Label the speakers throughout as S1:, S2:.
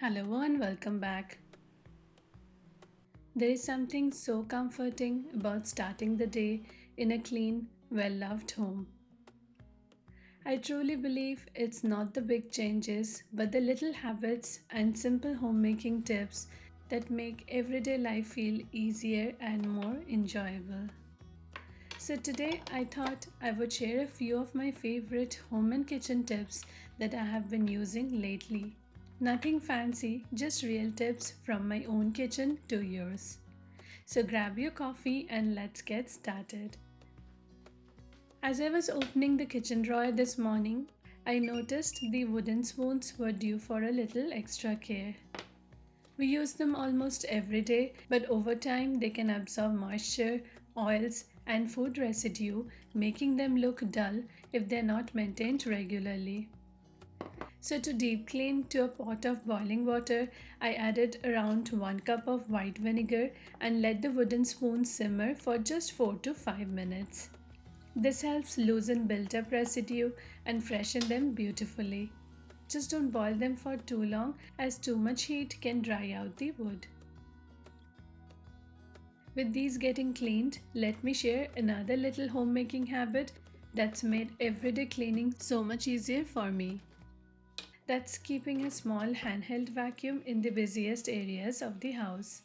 S1: Hello and welcome back. There is something so comforting about starting the day in a clean, well loved home. I truly believe it's not the big changes, but the little habits and simple homemaking tips that make everyday life feel easier and more enjoyable. So, today I thought I would share a few of my favorite home and kitchen tips that I have been using lately. Nothing fancy, just real tips from my own kitchen to yours. So grab your coffee and let's get started. As I was opening the kitchen drawer this morning, I noticed the wooden spoons were due for a little extra care. We use them almost every day, but over time they can absorb moisture, oils, and food residue, making them look dull if they're not maintained regularly. So to deep clean to a pot of boiling water, I added around 1 cup of white vinegar and let the wooden spoon simmer for just 4 to 5 minutes. This helps loosen built up residue and freshen them beautifully. Just don't boil them for too long as too much heat can dry out the wood. With these getting cleaned, let me share another little homemaking habit that's made everyday cleaning so much easier for me. That's keeping a small handheld vacuum in the busiest areas of the house.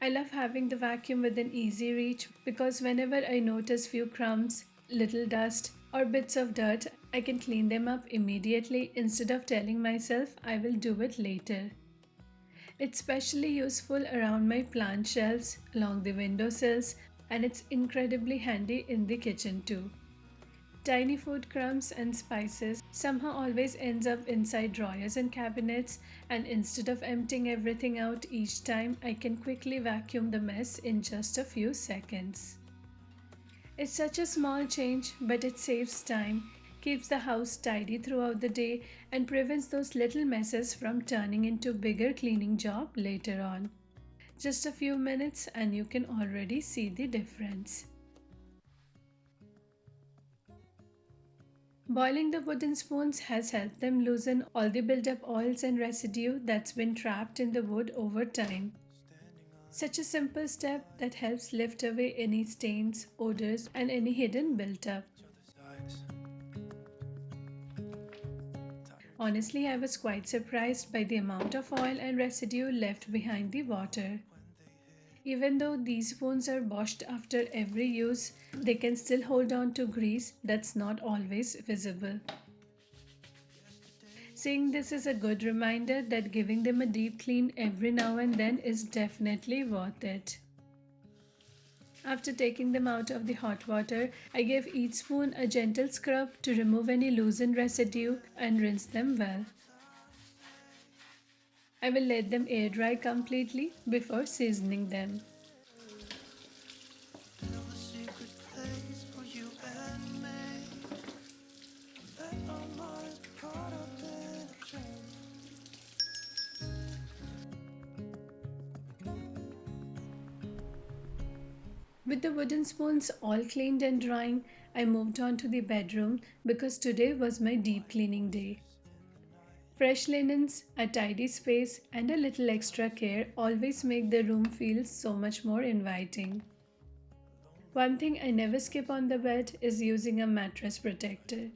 S1: I love having the vacuum within easy reach because whenever I notice few crumbs, little dust, or bits of dirt, I can clean them up immediately instead of telling myself I will do it later. It's especially useful around my plant shelves, along the windowsills, and it's incredibly handy in the kitchen too. Tiny food crumbs and spices somehow always ends up inside drawers and cabinets, and instead of emptying everything out each time, I can quickly vacuum the mess in just a few seconds. It's such a small change, but it saves time, keeps the house tidy throughout the day, and prevents those little messes from turning into bigger cleaning job later on. Just a few minutes and you can already see the difference. Boiling the wooden spoons has helped them loosen all the built-up oils and residue that's been trapped in the wood over time. Such a simple step that helps lift away any stains, odors, and any hidden built-up. Honestly, I was quite surprised by the amount of oil and residue left behind the water. Even though these spoons are washed after every use, they can still hold on to grease that's not always visible. Seeing this is a good reminder that giving them a deep clean every now and then is definitely worth it. After taking them out of the hot water, I gave each spoon a gentle scrub to remove any loosened residue and rinse them well. I will let them air dry completely before seasoning them. With the wooden spoons all cleaned and drying, I moved on to the bedroom because today was my deep cleaning day. Fresh linens, a tidy space, and a little extra care always make the room feel so much more inviting. One thing I never skip on the bed is using a mattress protector.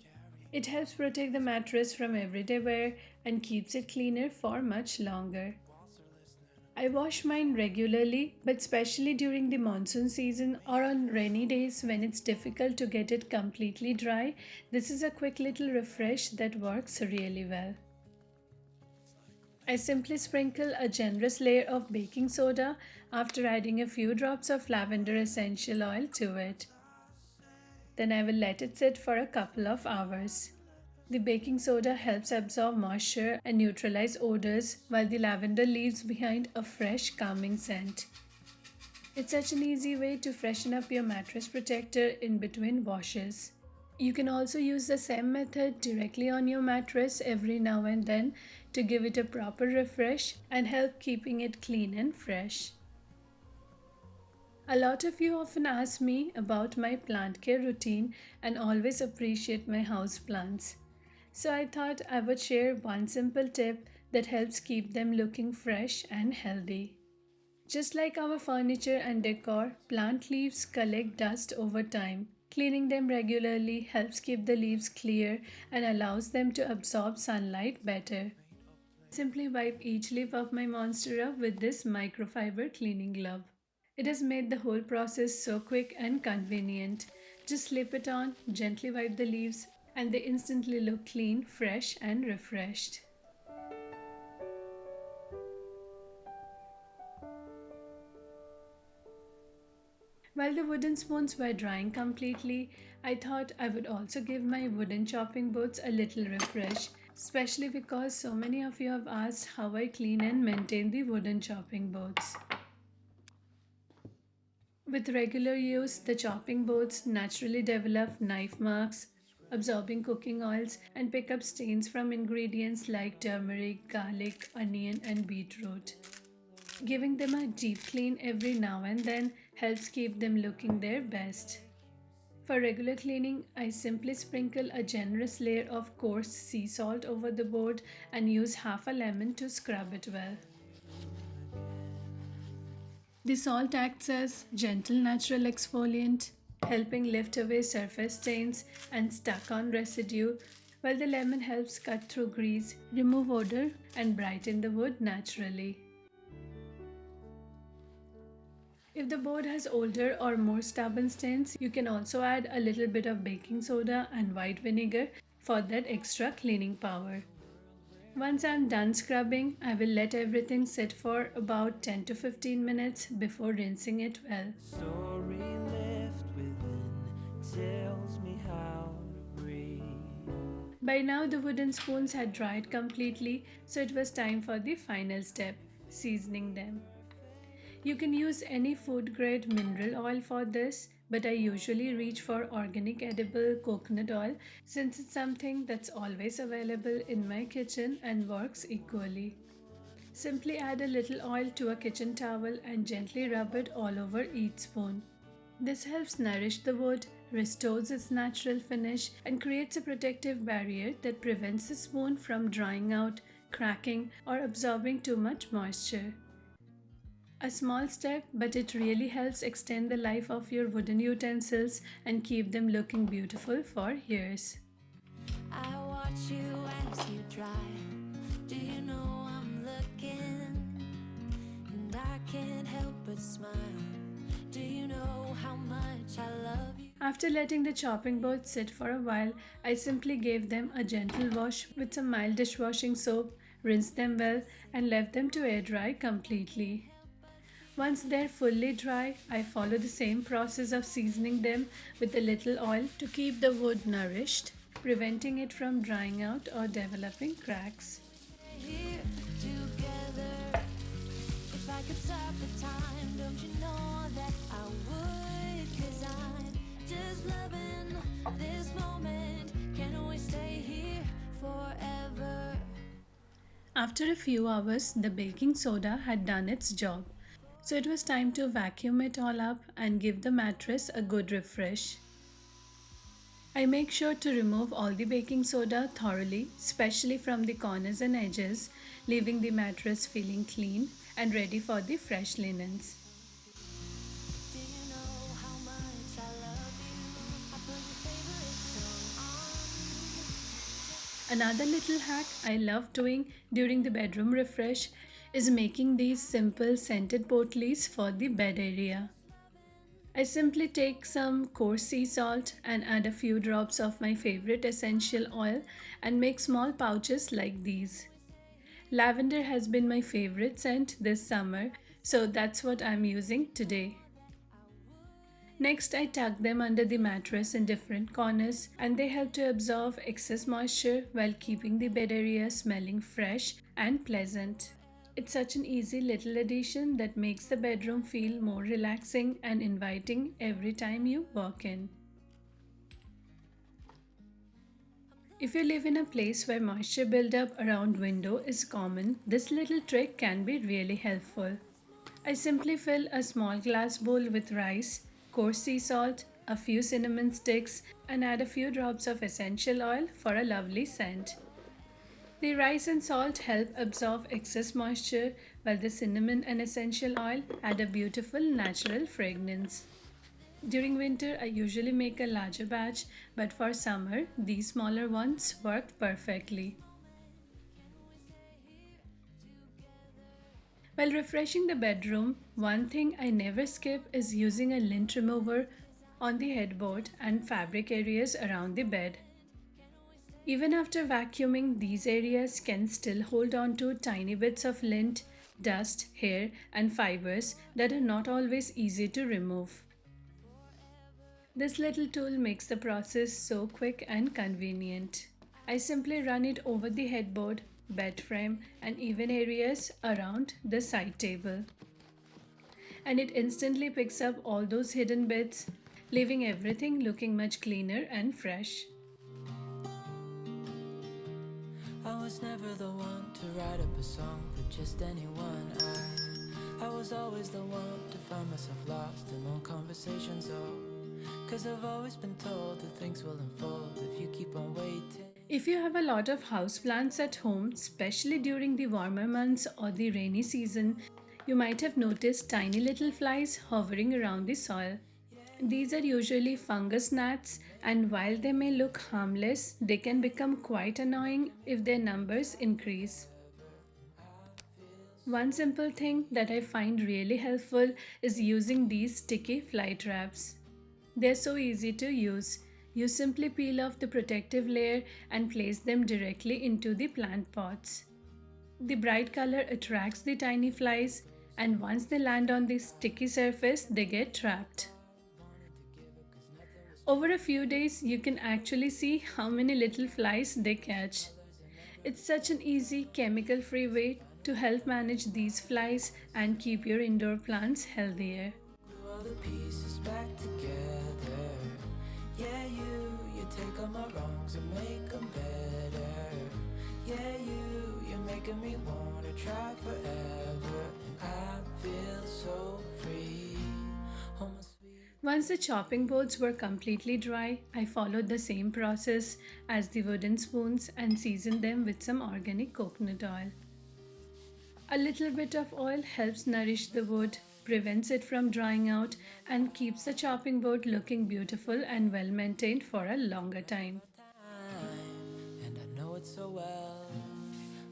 S1: It helps protect the mattress from everyday wear and keeps it cleaner for much longer. I wash mine regularly, but especially during the monsoon season or on rainy days when it's difficult to get it completely dry, this is a quick little refresh that works really well. I simply sprinkle a generous layer of baking soda after adding a few drops of lavender essential oil to it. Then I will let it sit for a couple of hours. The baking soda helps absorb moisture and neutralize odors, while the lavender leaves behind a fresh, calming scent. It's such an easy way to freshen up your mattress protector in between washes. You can also use the same method directly on your mattress every now and then to give it a proper refresh and help keeping it clean and fresh. A lot of you often ask me about my plant care routine and always appreciate my houseplants. So I thought I would share one simple tip that helps keep them looking fresh and healthy. Just like our furniture and decor, plant leaves collect dust over time. Cleaning them regularly helps keep the leaves clear and allows them to absorb sunlight better. Simply wipe each leaf of my monstera with this microfiber cleaning glove. It has made the whole process so quick and convenient. Just slip it on, gently wipe the leaves, and they instantly look clean, fresh, and refreshed. While the wooden spoons were drying completely, I thought I would also give my wooden chopping boards a little refresh, especially because so many of you have asked how I clean and maintain the wooden chopping boards. With regular use, the chopping boards naturally develop knife marks, absorbing cooking oils, and pick up stains from ingredients like turmeric, garlic, onion, and beetroot. Giving them a deep clean every now and then helps keep them looking their best. For regular cleaning, I simply sprinkle a generous layer of coarse sea salt over the board and use half a lemon to scrub it well. The salt acts as gentle natural exfoliant, helping lift away surface stains and stuck on residue, while the lemon helps cut through grease, remove odor, and brighten the wood naturally. If the board has older or more stubborn stains, you can also add a little bit of baking soda and white vinegar for that extra cleaning power. Once I'm done scrubbing, I will let everything sit for about 10 to 15 minutes before rinsing it well. Story left within tells me how to breathe. By now, the wooden spoons had dried completely, so it was time for the final step, seasoning them. You can use any food grade mineral oil for this, but I usually reach for organic edible coconut oil since it's something that's always available in my kitchen and works equally. Simply add a little oil to a kitchen towel and gently rub it all over each spoon. This helps nourish the wood, restores its natural finish, and creates a protective barrier that prevents the spoon from drying out, cracking, or absorbing too much moisture. A small step, but it really helps extend the life of your wooden utensils and keep them looking beautiful for years. I watch you as you dry. Do you know I'm looking? And I can't help but smile. Do you know how much I love you? After letting the chopping board sit for a while, I simply gave them a gentle wash with some mild dishwashing soap, rinsed them well, and left them to air dry completely. Once they're fully dry, I follow the same process of seasoning them with a little oil to keep the wood nourished, preventing it from drying out or developing cracks. Here together, if I could stop the time, don't you know that I would? 'Cause I'm just loving this moment. Can we stay here forever? After a few hours, the baking soda had done its job. So it was time to vacuum it all up and give the mattress a good refresh. I make sure to remove all the baking soda thoroughly, especially from the corners and edges, leaving the mattress feeling clean and ready for the fresh linens. Another little hack I love doing during the bedroom refresh is making these simple scented potlies for the bed area. I simply take some coarse sea salt and add a few drops of my favorite essential oil and make small pouches like these. Lavender has been my favorite scent this summer, so that's what I'm using today. Next, I tuck them under the mattress in different corners and they help to absorb excess moisture while keeping the bed area smelling fresh and pleasant. It's such an easy little addition that makes the bedroom feel more relaxing and inviting every time you walk in. If you live in a place where moisture buildup around window is common, this little trick can be really helpful. I simply fill a small glass bowl with rice, coarse sea salt, a few cinnamon sticks, and add a few drops of essential oil for a lovely scent. The rice and salt help absorb excess moisture, while the cinnamon and essential oil add a beautiful natural fragrance. During winter, I usually make a larger batch, but for summer, these smaller ones work perfectly. While refreshing the bedroom, one thing I never skip is using a lint remover on the headboard and fabric areas around the bed. Even after vacuuming, these areas can still hold on to tiny bits of lint, dust, hair, and fibers that are not always easy to remove. This little tool makes the process so quick and convenient. I simply run it over the headboard, bed frame, and even areas around the side table. And it instantly picks up all those hidden bits, leaving everything looking much cleaner and fresh.
S2: I was never the one to write up a song for just anyone. I was always the one to find myself lost in long conversations. Oh, cause I've always been told that things will unfold if you keep on waiting.
S1: If you have a lot of houseplants at home, especially during the warmer months or the rainy season, you might have noticed tiny little flies hovering around the soil. These are usually fungus gnats, and while they may look harmless, they can become quite annoying if their numbers increase. One simple thing that I find really helpful is using these sticky fly traps. They're so easy to use. You simply peel off the protective layer and place them directly into the plant pots. The bright color attracts the tiny flies, and once they land on the sticky surface, they get trapped. Over a few days, you can actually see how many little flies they catch. It's such an easy, chemical free way to help manage these flies and keep your indoor plants healthier.
S2: Glue all the pieces back together. Yeah, you take all my wrongs and make them better. Yeah, you're making me wanna try forever. And I feel so free. Oh, my sweet.
S1: Once the chopping boards were completely dry, I followed the same process as the wooden spoons and seasoned them with some organic coconut oil. A little bit of oil helps nourish the wood, prevents it from drying out, and keeps the chopping board looking beautiful and well maintained for a longer time.
S2: And I know it so well.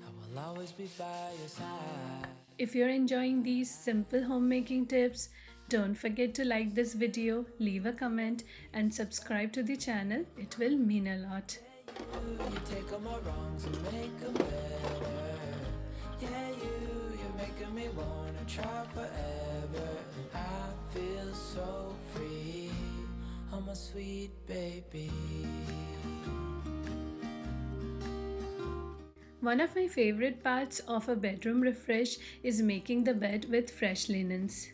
S2: I will always be by your side.
S1: If you're enjoying these simple homemaking tips, don't forget to like this video, leave a comment, and subscribe to the channel. It will mean a lot.
S2: You take all my wrongs and make them better. Yeah, you're making me wanna try forever. And I feel so free. Oh, my sweet baby.
S1: One of my favorite parts of a bedroom refresh is making the bed with fresh linens.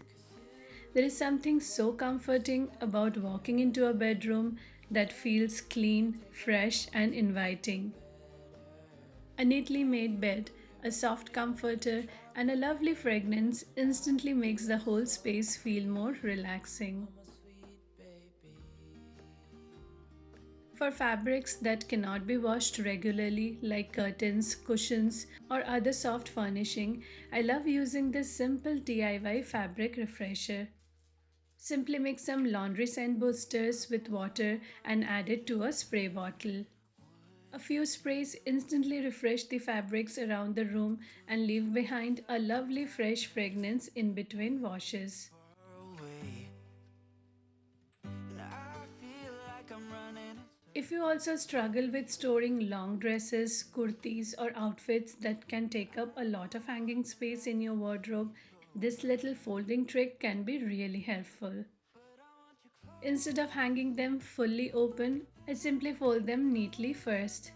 S1: There is something so comforting about walking into a bedroom that feels clean, fresh, and inviting. A neatly made bed, a soft comforter, and a lovely fragrance instantly makes the whole space feel more relaxing. For fabrics that cannot be washed regularly, like curtains, cushions, or other soft furnishing, I love using this simple DIY fabric refresher. Simply mix some laundry scent boosters with water and add it to a spray bottle. A few sprays instantly refresh the fabrics around the room and leave behind a lovely fresh fragrance in between washes.
S2: Away. And I feel like I'm running.
S1: If you also struggle with storing long dresses, kurtis, or outfits that can take up a lot of hanging space in your wardrobe, this little folding trick can be really helpful. Instead of hanging them fully open, I simply fold them neatly first.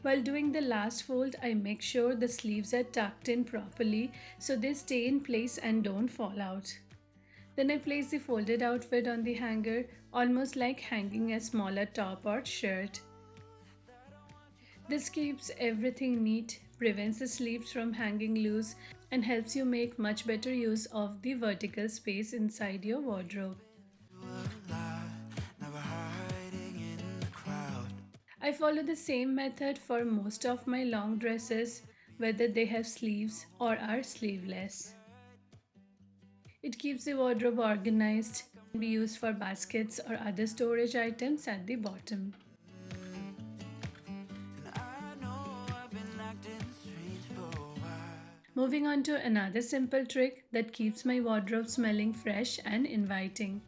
S1: While doing the last fold, I make sure the sleeves are tucked in properly so they stay in place and don't fall out. Then I place the folded outfit on the hanger, almost like hanging a smaller top or shirt. This keeps everything neat, prevents the sleeves from hanging loose, and helps you make much better use of the vertical space inside your wardrobe.
S2: Never hiding in the crowd.
S1: I follow the same method for most of my long dresses, whether they have sleeves or are sleeveless. It keeps the wardrobe organized and be used for baskets or other storage items at the bottom.
S2: And I know I've been acting strange for a while.
S1: Moving on to another simple trick that keeps my wardrobe smelling fresh and inviting.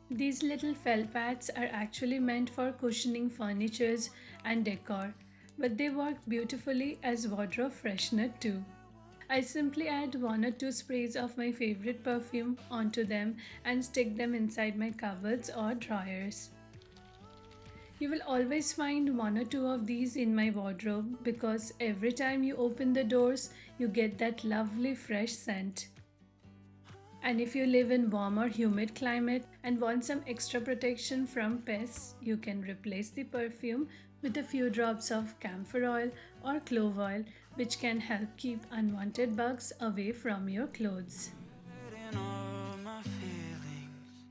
S1: These little felt pads are actually meant for cushioning furnitures and decor, but they work beautifully as wardrobe freshener too. I simply add one or two sprays of my favorite perfume onto them and stick them inside my cupboards or drawers. You will always find one or two of these in my wardrobe because every time you open the doors, you get that lovely fresh scent. And if you live in warm or humid climate and want some extra protection from pests, you can replace the perfume with a few drops of camphor oil or clove oil, which can help keep unwanted bugs away from your clothes.
S2: Hiding all my feelings,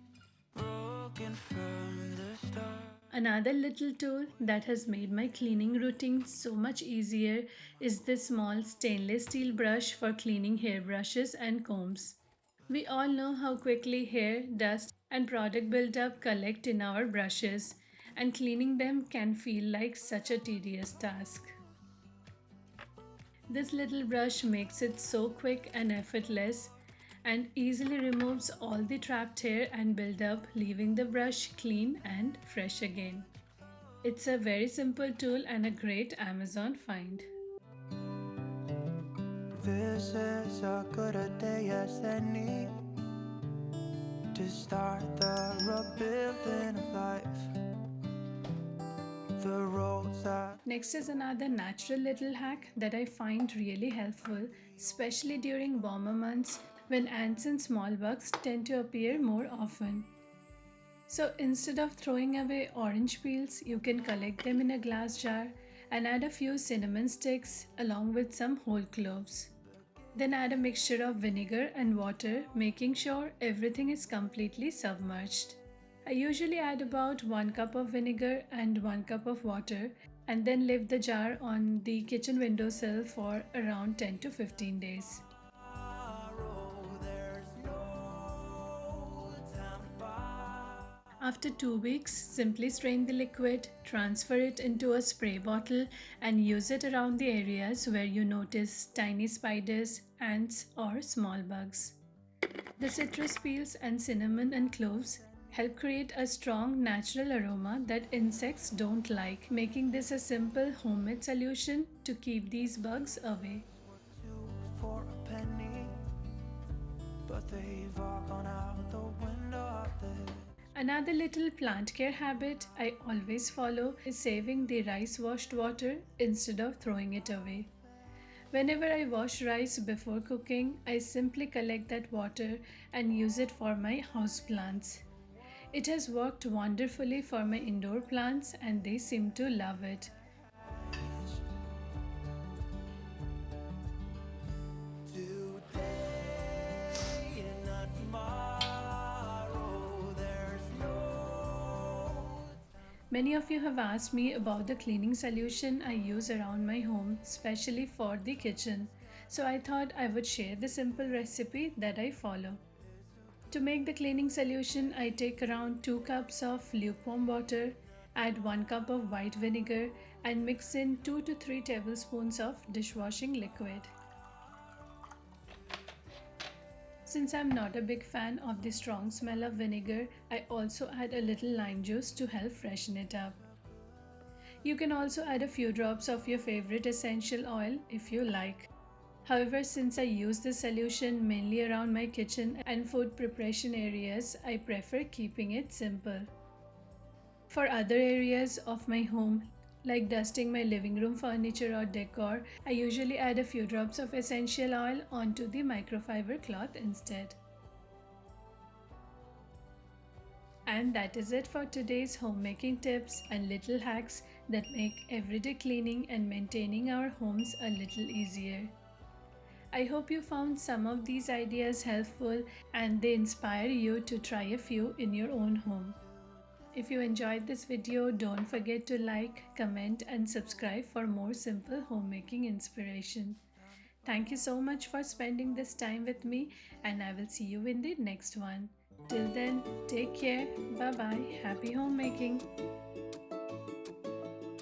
S2: broken from the start.
S1: Another little tool that has made my cleaning routine so much easier is this small stainless steel brush for cleaning hairbrushes and combs. We all know how quickly hair, dust, and product buildup collect in our brushes, and cleaning them can feel like such a tedious task. This little brush makes it so quick and effortless and easily removes all the trapped hair and buildup, leaving the brush clean and fresh again. It's a very simple tool and a great Amazon find.
S2: This is a good a day as any to start the rebuilding of life. The roads that
S1: Next is another natural little hack that I find really helpful, especially during warmer months when ants and small bugs tend to appear more often. So instead of throwing away orange peels, you can collect them in a glass jar and add a few cinnamon sticks along with some whole cloves. Then add a mixture of vinegar and water, making sure everything is completely submerged. I usually add about 1 cup of vinegar and 1 cup of water and then leave the jar on the kitchen windowsill for around 10 to 15 days.
S2: tomorrow, there's no time to buy.
S1: After 2 weeks, simply strain the liquid, transfer it into a spray bottle, and use it around the areas where you notice tiny spiders, ants, or small bugs. The citrus peels and cinnamon and cloves help create a strong natural aroma that insects don't like, making this a simple homemade solution to keep these bugs away.
S2: Two for a penny, but they've all gone out the window out there.
S1: Another little plant care habit I always follow is saving the rice washed water instead of throwing it away. Whenever I wash rice before cooking, I simply collect that water and use it for my houseplants. It has worked wonderfully for my indoor plants and they seem to love it.
S2: Today and not tomorrow, there's no.
S1: Many of you have asked me about the cleaning solution I use around my home, especially for the kitchen. So I thought I would share the simple recipe that I follow. To make the cleaning solution, I take around 2 cups of lukewarm water, add 1 cup of white vinegar, and mix in 2 to 3 tablespoons of dishwashing liquid. Since I'm not a big fan of the strong smell of vinegar, I also add a little lime juice to help freshen it up. You can also add a few drops of your favorite essential oil if you like. However, since I use this solution mainly around my kitchen and food preparation areas, I prefer keeping it simple. For other areas of my home, like dusting my living room furniture or decor, I usually add a few drops of essential oil onto the microfiber cloth instead. And that is it for today's homemaking tips and little hacks that make everyday cleaning and maintaining our homes a little easier. I hope you found some of these ideas helpful and they inspire you to try a few in your own home. If you enjoyed this video, don't forget to like, comment, and subscribe for more simple homemaking inspiration. Thank you so much for spending this time with me, and I will see you in the next one. Till then, take care. Bye bye. Happy homemaking.